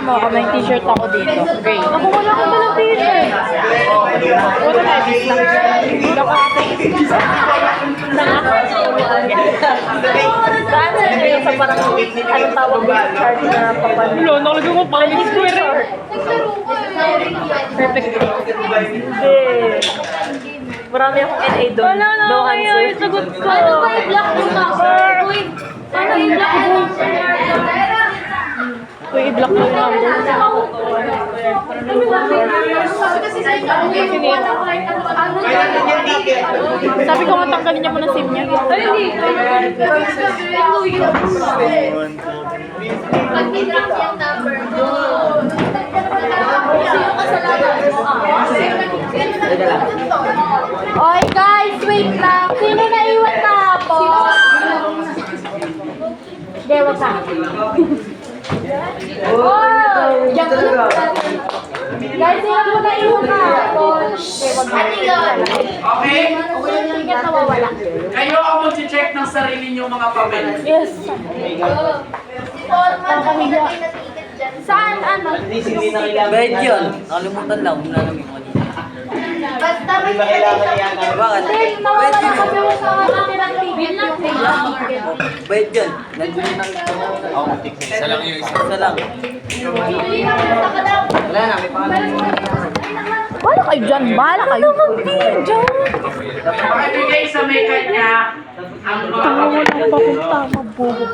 mo ako, may t-shirt ako dito. Gray. Ako wala akong dalang t-shirt. Wala na, ibig lang. Wala ka ako. Saan sa inyo sa parang, anong tawag mo sa chart na papan? Wala, nakalagay mo pa rin square. Perfect. Hindi. Marami akong NA doon. Wala na, No kaya answer. yung sagot ko. Ano ba i-block yung number? Ano i-block yung number? Uy, i-block mo yung number. Sabi ko nga tanggalin niya muna SIM niya. Ay, hindi. Pag i-block yung number mo, sino kasalanan mo? Oy guys, wait lang. Sino naiwan kahapon? Hindi, wag ka. Oh! Diyan ka. Guys, sino mo naiwan kahapon? Hindi, wag ka. Ano yun? Okay? Ticket na wawala. Kayo ang mag-check ng sarili niyong mga papel. Yes. Si Paul man, kami natitikit dyan. Saan? Ano? Bayad yun. Nakalimutan lang. Wala lang yung money. Basta may kailangan yan. Bakit? Hindi, mawawala kasi yung sa natirang ticket. Yung ticket. Bayad yun. Nandun lang. Isa lang yung isa. Isa lang. Wala na. May pangalan. Bahala kayo dyan. Bahala kayo. Pakibigay sa may kanya ang mga papel. Walang papunta. Mabugo.